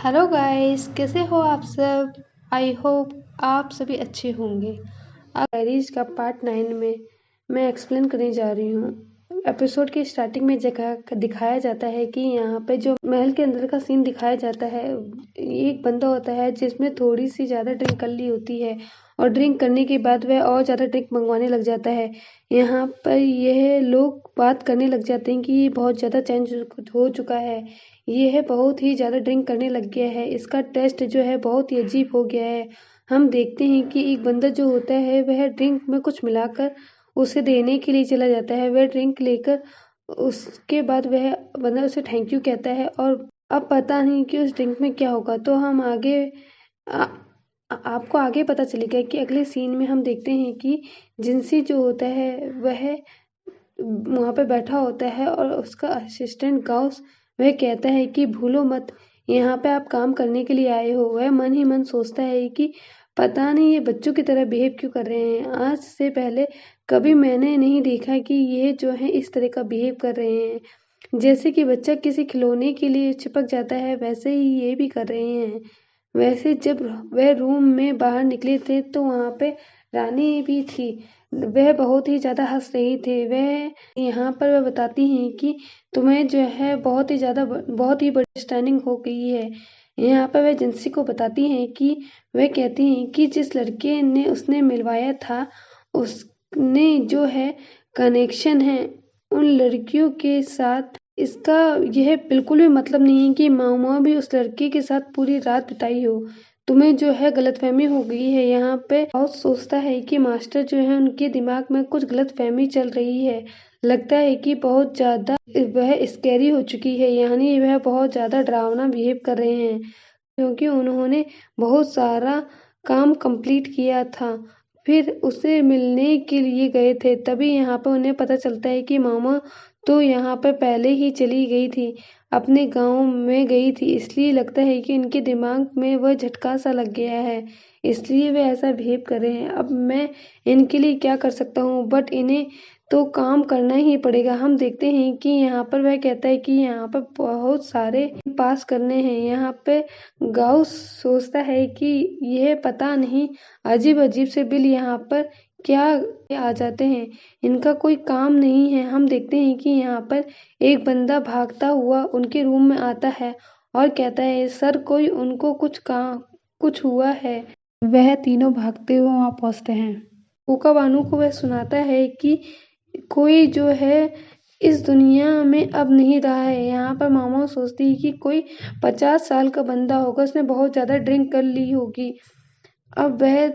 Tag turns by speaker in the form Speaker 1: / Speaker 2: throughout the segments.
Speaker 1: Hello guys, कैसे हो आप सब। आई होप आप सभी अच्छे होंगे। अब डायरीज का पार्ट 9 में मैं एक्सप्लेन करने जा रही हूँ। एपिसोड की स्टार्टिंग में जगह दिखाया जाता है कि यहाँ पे जो महल के अंदर का सीन दिखाया जाता है, एक बंदा होता है जिसमें थोड़ी सी ज़्यादा ड्रिंक कर ली होती है और ड्रिंक करने के बाद वह और ज़्यादा ड्रिंक मंगवाने लग जाता है। यहाँ पर यह लोग बात करने लग जाते हैं कि बहुत ज़्यादा चेंज हो चुका है, यह बहुत ही ज़्यादा ड्रिंक करने लग गया है, इसका टेस्ट जो है बहुत ही अजीब हो गया है। हम देखते हैं कि एक बंदा जो होता है वह ड्रिंक में कुछ मिलाकर उसे देने के लिए चला जाता है। वह ड्रिंक लेकर उसके बाद वह बंदा उसे थैंक यू कहता है और अब पता नहीं कि उस ड्रिंक में क्या होगा। तो हम आगे आपको आगे पता चलेगा कि अगले सीन में हम देखते हैं कि जिनसी जो होता है वह वहाँ पे बैठा होता है और उसका असिस्टेंट गाउस वह कहता है कि भूलो मत, यहाँ पे आप काम करने के लिए आए हो। वह मन ही मन सोचता है कि पता नहीं ये बच्चों की तरह बिहेव क्यों कर रहे हैं। आज से पहले कभी मैंने नहीं देखा कि ये जो है इस तरह का बिहेव कर रहे हैं। जैसे कि बच्चा किसी खिलौने के लिए चिपक जाता है वैसे ही ये भी कर रहे हैं। वैसे जब वह रूम में बाहर निकले थे तो वहाँ पे रानी भी थी। वह बहुत ही ज़्यादा हंस रही थी। वह यहाँ पर वह बताती हैं कि तुम्हें जो है बहुत ही बड़ी अंडरस्टैंडिंग हो गई है। यहाँ पर वह जिंसी को बताती हैं कि वह कहती हैं कि जिस लड़के ने उसने मिलवाया था उसने जो है कनेक्शन है उन लड़कियों के साथ। इसका यह बिल्कुल भी मतलब नहीं है कि मामा भी उस लड़के के साथ पूरी रात बिताई हो। तुम्हें जो है गलतफहमी हो गई है। यहाँ पे बहुत सोचता है कि मास्टर जो है उनके दिमाग में कुछ गलतफहमी चल रही है। लगता है कि बहुत ज़्यादा वह स्कैरी हो चुकी है, यानी वह बहुत ज़्यादा डरावना बिहेव कर रहे हैं क्योंकि उन्होंने बहुत सारा काम कंप्लीट किया था। फिर उसे मिलने के लिए गए थे, तभी यहाँ पर उन्हें पता चलता है कि मामा तो यहाँ पर पहले ही चली गई थी, अपने गांव में गई थी। इसलिए लगता है कि इनके दिमाग में वह झटका सा लग गया है, इसलिए वे ऐसा बिहेव कर रहे हैं। अब मैं इनके लिए क्या कर सकता हूँ, बट इन्हें तो काम करना ही पड़ेगा। हम देखते हैं कि यहाँ पर वह कहता है कि यहाँ पर बहुत सारे पास करने हैं। यहाँ पे गाउस सोचता है कि यह पता नहीं अजीब अजीब से बिल यहाँ पर क्या आ जाते हैं, इनका कोई काम नहीं है। हम देखते हैं कि यहाँ पर एक बंदा भागता हुआ उनके रूम में आता है और कहता है सर कोई उनको कुछ हुआ है। वह तीनों भागते हुए वहाँ पहुँचते हैं। कोका बानू को वह सुनाता है कि कोई जो है इस दुनिया में अब नहीं रहा है। यहाँ पर मामा सोचती है कि कोई 50 साल का बंदा होगा, उसने बहुत ज़्यादा ड्रिंक कर ली होगी। अब वह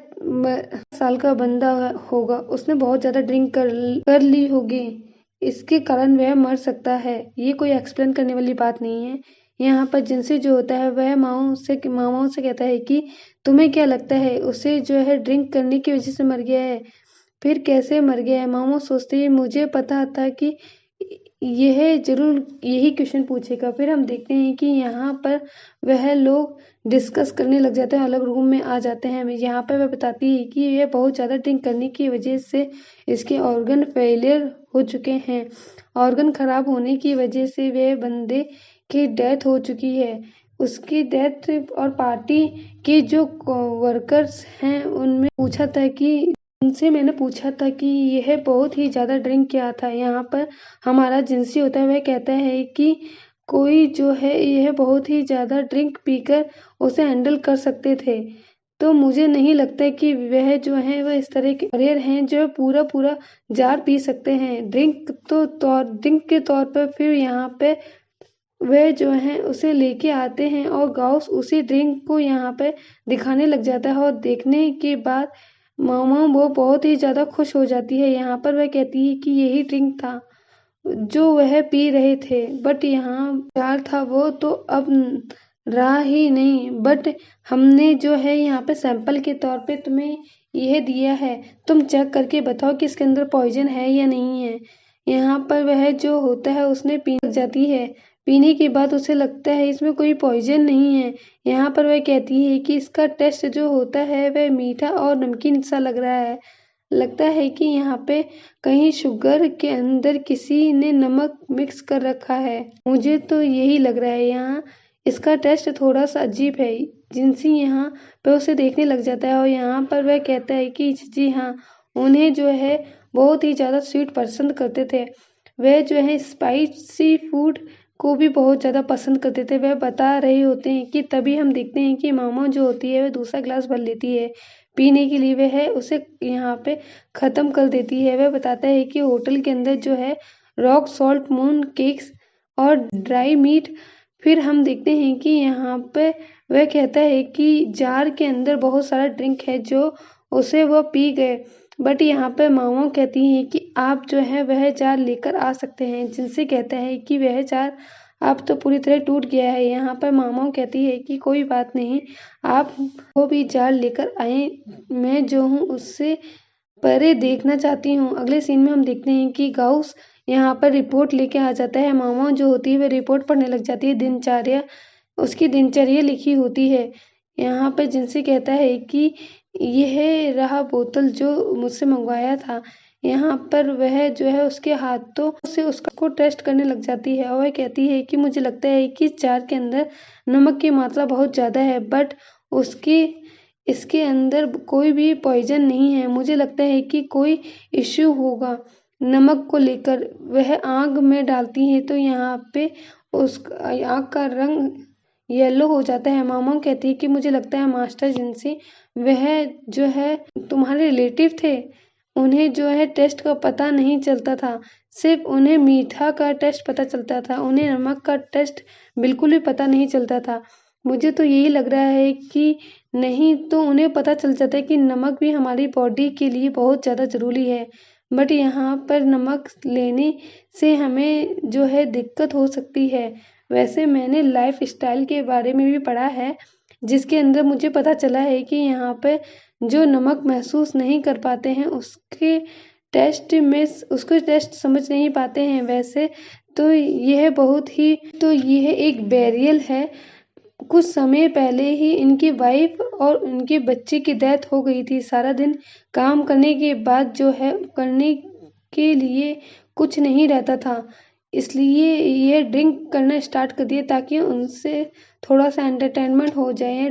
Speaker 1: साल का बंदा होगा, उसने बहुत ज़्यादा ड्रिंक कर ली होगी, इसके कारण वह मर सकता है। ये कोई एक्सप्लेन करने वाली बात नहीं है। यहाँ पर जिनसे जो होता है वह मामाओं से कहता है कि तुम्हें क्या लगता है उसे जो है ड्रिंक करने की वजह से मर गया है। फिर कैसे मर गया है। मामा सोचते हैं मुझे पता था कि यह जरूर यही क्वेश्चन पूछेगा। फिर हम देखते हैं कि यहाँ पर वह लोग डिस्कस करने लग जाते हैं, अलग रूम में आ जाते हैं। यहाँ पर वह बताती है कि यह बहुत ज़्यादा ड्रिंक करने की वजह से इसके ऑर्गन फेलियर हो चुके हैं। ऑर्गन खराब होने की वजह से वह बंदे की डेथ हो चुकी है। उसकी डेथ और पार्टी के जो वर्कर्स हैं उनमें पूछा था कि उनसे मैंने पूछा था कि यह बहुत ही ज़्यादा ड्रिंक किया था। यहाँ पर हमारा जिनसी होता है वह कहता है कि कोई जो है यह बहुत ही ज़्यादा ड्रिंक पीकर उसे हैंडल कर सकते थे। तो मुझे नहीं लगता कि वह जो है वह इस तरह के वॉरियर हैं जो पूरा पूरा जार पी सकते हैं ड्रिंक के तौर पर। फिर यहाँ पे वह जो है उसे लेके आते हैं और गाउस उसी ड्रिंक को यहाँ पे दिखाने लग जाता है और देखने के बाद मामा वो बहुत ही ज़्यादा खुश हो जाती है। यहाँ पर वह कहती है कि यही ड्रिंक था जो वह पी रहे थे, बट यहाँ जार था वो तो अब रहा ही नहीं। बट हमने जो है यहाँ पे सैंपल के तौर पे तुम्हें यह दिया है, तुम चेक करके बताओ कि इसके अंदर पॉइजन है या नहीं है। यहाँ पर वह जो होता है उसने पीने लग जाती है। पीने के बाद उसे लगता है इसमें कोई पॉइजन नहीं है। यहाँ पर वह कहती है कि इसका टेस्ट जो होता है वह मीठा और नमकीन सा लग रहा है। लगता है कि यहाँ पे कहीं शुगर के अंदर किसी ने नमक मिक्स कर रखा है। मुझे तो यही लग रहा है। यहाँ इसका टेस्ट थोड़ा सा अजीब है। जिनसी यहाँ पे उसे देखने लग जाता है और यहाँ पर वह कहता है कि जी हाँ, उन्हें जो है बहुत ही ज़्यादा स्वीट पसंद करते थे। वह जो है स्पाइसी फूड को भी बहुत ज़्यादा पसंद करते थे। वह बता रहे होते हैं कि तभी हम देखते हैं कि मामा जो होती है वह दूसरा गिलास भर लेती है पीने के लिए। वह उसे यहाँ पे ख़त्म कर देती है। वह बताता है कि होटल के अंदर जो है रॉक सॉल्ट मून केक्स और ड्राई मीट। फिर हम देखते हैं कि यहाँ पे वह कहता है कि जार के अंदर बहुत सारा ड्रिंक है जो उसे वह पी गए। बट यहाँ पे मामा कहती हैं कि आप जो है वह जार लेकर आ सकते हैं। जिनसे कहता है कि वह जार अब तो पूरी तरह टूट गया है। यहाँ पर मामा कहती है कि कोई बात नहीं, आप वो भी जार लेकर आए, मैं जो हूँ उससे परे देखना चाहती हूँ। अगले सीन में हम देखते हैं कि गाउस यहाँ पर रिपोर्ट लेके आ जाता है। मामा जो होती है वह रिपोर्ट पढ़ने लग जाती है। दिनचर्या, उसकी दिनचर्या लिखी होती है। यहाँ पर जिनसे कहता है कि यह रहा बोतल जो मुझसे मंगवाया था। यहाँ पर वह जो है उसके हाथों से उसको टेस्ट करने लग जाती है और वह कहती है कि मुझे लगता है कि जार के अंदर नमक की मात्रा बहुत ज़्यादा है, बट इसके अंदर कोई भी पॉइजन नहीं है। मुझे लगता है कि कोई इश्यू होगा नमक को लेकर। वह आग में डालती है तो यहाँ पे उस आग का रंग येलो हो जाता है। मामा कहती है कि मुझे लगता है मास्टर जिनसी वह जो है तुम्हारे रिलेटिव थे। उन्हें जो है टेस्ट का पता नहीं चलता था, सिर्फ उन्हें मीठा का टेस्ट पता चलता था, उन्हें नमक का टेस्ट बिल्कुल भी पता नहीं चलता था। मुझे तो यही लग रहा है कि नहीं तो उन्हें पता चल जाता है कि नमक भी हमारी बॉडी के लिए बहुत ज़्यादा ज़रूरी है। बट यहाँ पर नमक लेने से हमें जो है दिक्कत हो सकती है। वैसे मैंने लाइफ स्टाइल के बारे में भी पढ़ा है, जिसके अंदर मुझे पता चला है कि यहाँ पे जो नमक महसूस नहीं कर पाते हैं उसके टेस्ट समझ नहीं पाते हैं। वैसे तो यह एक बैरियल है। कुछ समय पहले ही इनकी वाइफ और उनके बच्चे की डेथ हो गई थी। सारा दिन काम करने के बाद जो है करने के लिए कुछ नहीं रहता था, इसलिए ये ड्रिंक करना स्टार्ट कर दिए ताकि उनसे थोड़ा सा एंटरटेनमेंट हो जाए।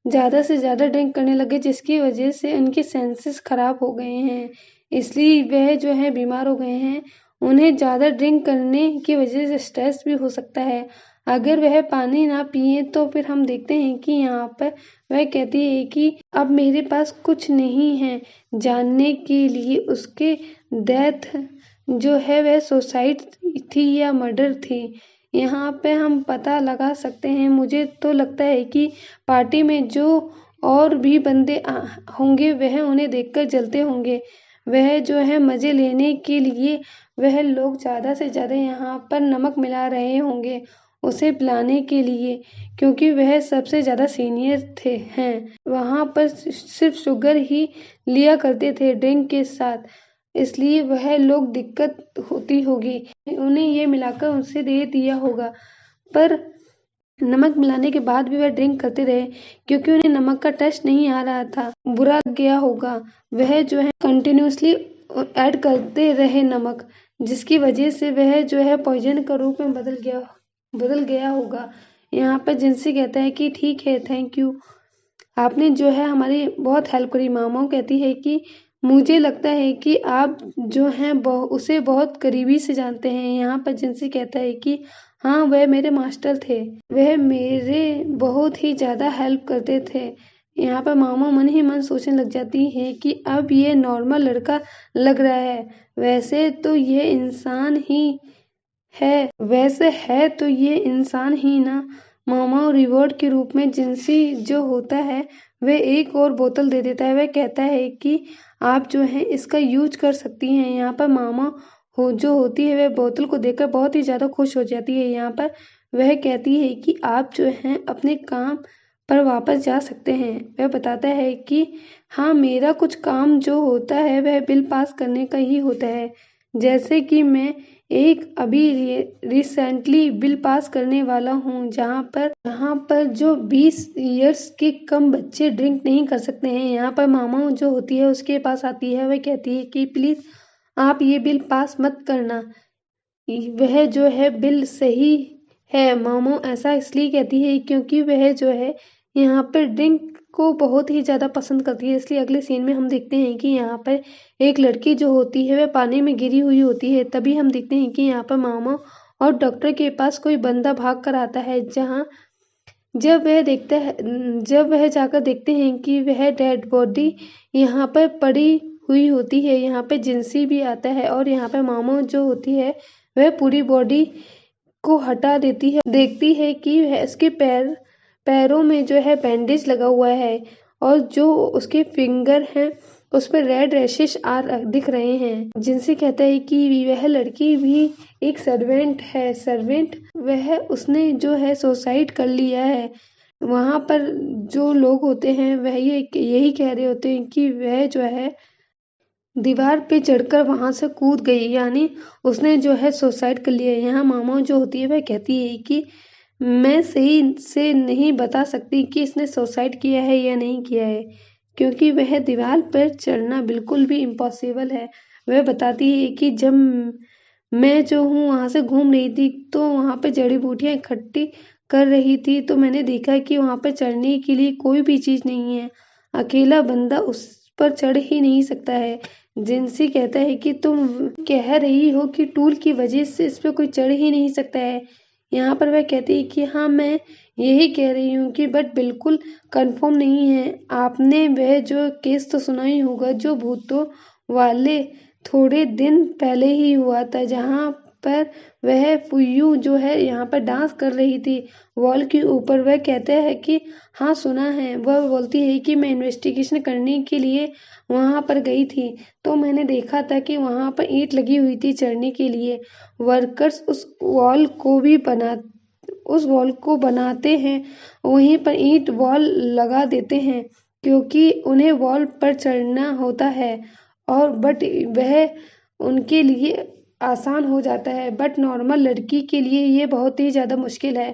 Speaker 1: ज़्यादा से ज़्यादा ड्रिंक करने लगे जिसकी वजह से उनके सेंसेस खराब हो गए हैं, इसलिए वह जो है बीमार हो गए हैं। उन्हें ज़्यादा ड्रिंक करने की वजह से स्ट्रेस भी हो सकता है। अगर वह पानी ना पिए तो फिर हम देखते हैं कि यहाँ पर वह कहती है कि अब मेरे पास कुछ नहीं है जानने के लिए उसके डेथ जो है वह सुसाइड थी या मर्डर थी। यहाँ पे हम पता लगा सकते हैं। मुझे तो लगता है कि पार्टी में जो और भी बंदे होंगे वह उन्हें देखकर जलते होंगे। वह जो है मज़े लेने के लिए वह लोग ज़्यादा से ज़्यादा यहाँ पर नमक मिला रहे होंगे उसे पिलाने के लिए, क्योंकि वह सबसे ज़्यादा सीनियर हैं। वहाँ पर सिर्फ शुगर ही लिया करते थे ड्रिंक के साथ, इसलिए वह लोग दिक्कत होती होगी, उन्हें ये मिलाकर उसे दे दिया होगा। पर नमक मिलाने के बाद भी वह ड्रिंक करते रहे क्योंकि उन्हें नमक का टेस्ट नहीं आ रहा था। बुरा लग गया होगा। वह जो है कंटिन्यूसली ऐड करते रहे नमक, जिसकी वजह से वह जो है पॉइजन का रूप में बदल गया होगा। यहाँ पर जिनसी कहता है कि ठीक है, थैंक यू, आपने जो है हमारी बहुत हेल्प करी। मामा कहती है कि मुझे लगता है कि आप जो हैं उसे बहुत करीबी से जानते हैं। यहाँ पर जिनसी कहता है कि हाँ, वह मेरे मास्टर थे, वह मेरे बहुत ही ज़्यादा हेल्प करते थे। यहाँ पर मामा मन ही मन सोचने लग जाती है कि अब ये नॉर्मल लड़का लग रहा है, वैसे तो ये इंसान ही ना। मामा रिवॉर्ड के रूप में जिनसी जो होता है वह एक और बोतल दे देता है। वह कहता है कि आप जो है इसका यूज कर सकती हैं। यहाँ पर मामा जो होती है वह बोतल को देखकर बहुत ही ज़्यादा खुश हो जाती है। यहाँ पर वह कहती है कि आप जो हैं अपने काम पर वापस जा सकते हैं। वह बताता है कि हाँ, मेरा कुछ काम जो होता है वह बिल पास करने का ही होता है, जैसे कि मैं अभी रिसेंटली बिल पास करने वाला हूँ जहाँ पर जो 20 इयर्स के कम बच्चे ड्रिंक नहीं कर सकते हैं। यहाँ पर मामा जो होती है उसके पास आती है। वह कहती है कि प्लीज़ आप ये बिल पास मत करना, वह जो है बिल सही है। मामो ऐसा इसलिए कहती है क्योंकि वह जो है यहाँ पर ड्रिंक को बहुत ही ज़्यादा पसंद करती है। इसलिए अगले सीन में हम देखते हैं कि यहाँ पर एक लड़की जो होती है वह पानी में गिरी हुई होती है। तभी हम देखते हैं कि यहाँ पर मामो और डॉक्टर के पास कोई बंदा भाग कर आता है, जहाँ जब वह जाकर देखते हैं कि वह डेड बॉडी यहाँ पर पड़ी हुई होती है। यहाँ पे जिनसी भी आता है और यहाँ पे मामो जो होती है वह पूरी बॉडी को हटा देती है। देखती है कि वह उसके पैरों में जो है बैंडेज लगा हुआ है और जो उसके फिंगर हैं उस पर रेड रैशेस दिख रहे हैं। जिनसे कहता है कि वह लड़की भी एक सर्वेंट है। वह उसने जो है सुसाइड कर लिया है। वहाँ पर जो लोग होते हैं वह यही कह रहे होते हैं कि वह जो है दीवार पे चढ़कर वहां से कूद गई, यानी उसने जो है सुसाइड कर लिया। यहाँ मामा जो होती है वह कहती है कि मैं सही से नहीं बता सकती कि इसने सुसाइड किया है या नहीं किया है, क्योंकि वह दीवार पर चढ़ना बिल्कुल भी इम्पॉसिबल है। वह बताती है कि जब मैं जो हूँ वहां से घूम रही थी तो वहां पे जड़ी बूटियां इकट्ठी कर रही थी, तो मैंने देखा कि वहां पर चढ़ने के लिए कोई भी चीज नहीं है। अकेला बंदा उस पर चढ़ ही नहीं सकता है। जिनसी कहता है कि तुम कह रही हो कि टूल की वजह से इस पे कोई चढ़ ही नहीं सकता है। यहाँ पर वह कहती है कि हाँ, मैं यही कह रही हूँ कि बट बिल्कुल कंफर्म नहीं है। आपने वह जो केस तो सुना ही होगा जो भूतों वाले थोड़े दिन पहले ही हुआ था, जहाँ पर वह फुयू जो है यहाँ पर डांस कर रही थी वॉल के ऊपर। वह कहते हैं कि हाँ सुना है। वह बोलती है कि मैं इन्वेस्टिगेशन करने के लिए वहां पर गई थी तो मैंने देखा था कि वहां पर ईंट लगी हुई थी चढ़ने के लिए। वर्कर्स उस वॉल को बनाते हैं, वहीं पर ईंट वॉल लगा देते हैं क्योंकि उन्हें वॉल पर चढ़ना होता है और बट वह उनके लिए आसान हो जाता है, बट नॉर्मल लड़की के लिए ये बहुत ही ज़्यादा मुश्किल है।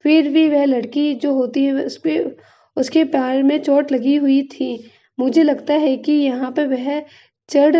Speaker 1: फिर भी वह लड़की जो होती है उसके पैर में चोट लगी हुई थी। मुझे लगता है कि यहाँ पे वह चढ़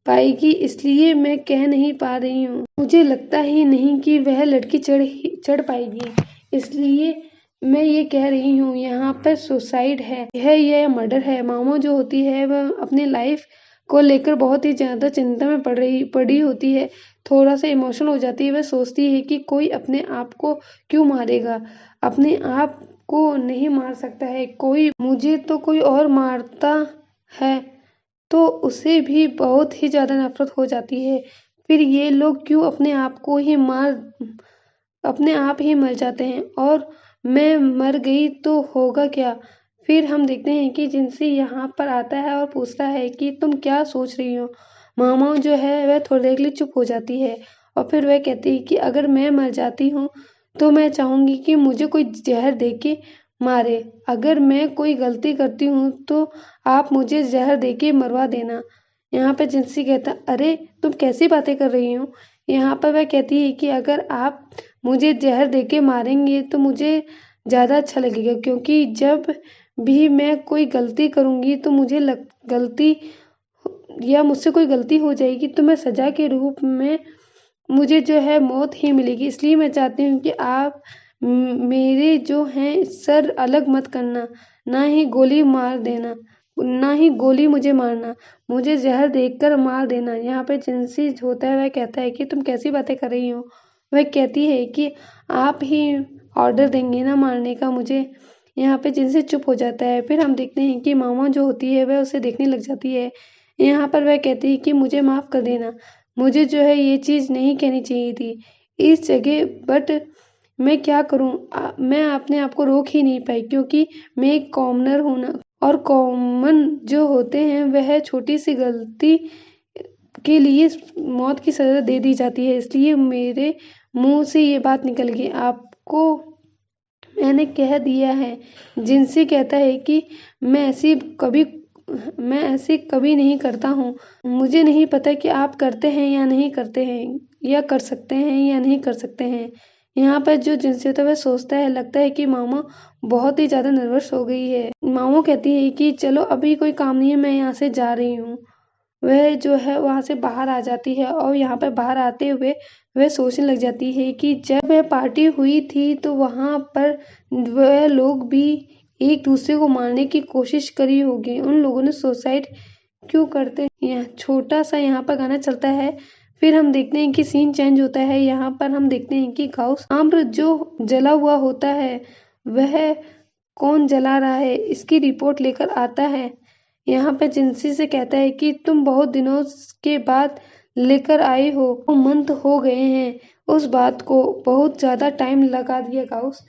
Speaker 1: पाएगी, इसलिए मैं कह नहीं पा रही हूँ। मुझे लगता ही नहीं कि वह लड़की चढ़ पाएगी, इसलिए मैं ये कह रही हूँ यहाँ पर सुसाइड है, यह मर्डर है। मामो जो होती है वह अपनी लाइफ को लेकर बहुत ही ज्यादा चिंता में पड़ी होती है। थोड़ा सा इमोशनल हो जाती है। वह सोचती है कि कोई अपने आप को क्यों मारेगा, अपने आप को नहीं मार सकता है कोई। मुझे तो कोई और मारता है तो उसे भी बहुत ही ज्यादा नफरत हो जाती है। फिर ये लोग क्यों अपने आप ही मर जाते हैं और मैं मर गई तो होगा क्या। फिर हम देखते हैं कि जिनसे यहाँ पर आता है और पूछता है कि तुम क्या सोच रही हो। मामा जो है वह थोड़ी देर के लिए चुप हो जाती है और फिर वह कहती है कि अगर मैं मर जाती हूँ तो मैं चाहूंगी कि मुझे कोई जहर दे के मारे। अगर मैं कोई गलती करती हूँ तो आप मुझे जहर दे के मरवा देना। यहाँ पे जिनसी कहता, अरे तुम कैसी बातें कर रही हो। यहाँ पर वह कहती है कि अगर आप मुझे जहर दे के मारेंगे तो मुझे ज़्यादा अच्छा लगेगा, क्योंकि जब भी मैं कोई गलती करूँगी तो गलती या मुझसे कोई गलती हो जाएगी तो मैं सजा के रूप में मुझे जो है मौत ही मिलेगी। इसलिए मैं चाहती हूँ कि आप मेरे जो हैं सर अलग मत करना, ना ही गोली मार देना, ना ही गोली मुझे मारना, मुझे जहर देकर मार देना। यहाँ पे जिनसी होता है वह कहता है कि तुम कैसी बातें कर रही हो। वह कहती है कि आप ही ऑर्डर देंगे ना मारने का मुझे। यहाँ पे जिनसी चुप हो जाता है। फिर हम देखते हैं कि मामा जो होती है वह उसे देखने लग जाती है। यहाँ पर वह कहती है कि मुझे माफ कर देना, मुझे जो है ये चीज़ नहीं कहनी चाहिए थी इस जगह, बट मैं क्या करूं। मैं अपने आप को रोक ही नहीं पाई क्योंकि मैं एक कॉमनर हूं ना, और कॉमन जो होते हैं वह छोटी सी गलती के लिए मौत की सजा दे दी जाती है। इसलिए मेरे मुंह से ये बात निकल गई, आपको मैंने कह दिया है। जिनसे कहता है कि मैं ऐसे कभी नहीं करता हूँ। मुझे नहीं पता कि आप करते हैं या नहीं करते हैं, या कर सकते हैं या नहीं कर सकते हैं। यहाँ पर जो जिनसे होता है वह सोचता है, लगता है कि मामा बहुत ही ज्यादा नर्वस हो गई है। मामो कहती है कि चलो अभी कोई काम नहीं है, मैं यहाँ से जा रही हूँ। वह जो है वहाँ से बाहर आ जाती है और यहाँ पर बाहर आते हुए वह सोचने लग जाती है कि जब वह पार्टी हुई थी तो वहाँ पर वह लोग भी एक दूसरे को मारने की कोशिश करी होगी। उन लोगों ने सुसाइड क्यों करते हैं। यहाँ छोटा सा यहाँ पर गाना चलता है, फिर हम देखते हैं कि सीन चेंज होता है। यहाँ पर हम देखते हैं कि गाउस आम्र जो जला हुआ होता है वह कौन जला रहा है इसकी रिपोर्ट लेकर आता है। यहाँ पे जिनसी से कहता है कि तुम बहुत दिनों के बाद लेकर आई हो, 2 मंथ हो गए हैं उस बात को, बहुत ज्यादा टाइम लगा दिया गाउस।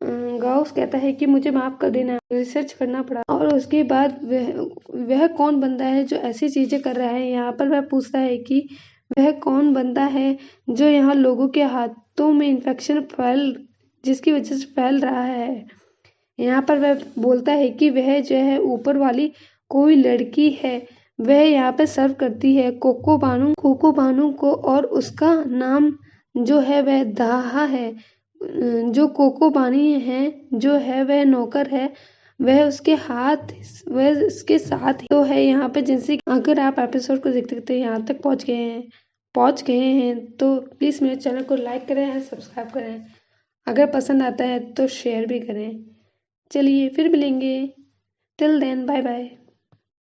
Speaker 1: गाउस कहता है कि मुझे माफ कर देना, रिसर्च करना पड़ा। और उसके बाद वह कौन बंदा है जो ऐसी चीजें कर रहा है। यहाँ पर वह पूछता है कि वह कौन बंदा है जो यहाँ लोगों के हाथों में इन्फेक्शन जिसकी वजह से फैल रहा है। यहाँ पर वह बोलता है कि वह जो है ऊपर वाली कोई लड़की है, वह यहाँ पे सर्व करती है कोको बानू को, और उसका नाम जो है वह दाहा है। जो कोको बानी है जो है वह नौकर है, वह उसके साथ तो है। यहाँ पे जिनसे अगर आप एपिसोड को देखते देखते यहाँ तक पहुंच गए हैं तो प्लीज मेरे चैनल को लाइक करें और सब्सक्राइब करें। अगर पसंद आता है तो शेयर भी करें। चलिए फिर मिलेंगे। Till then bye bye.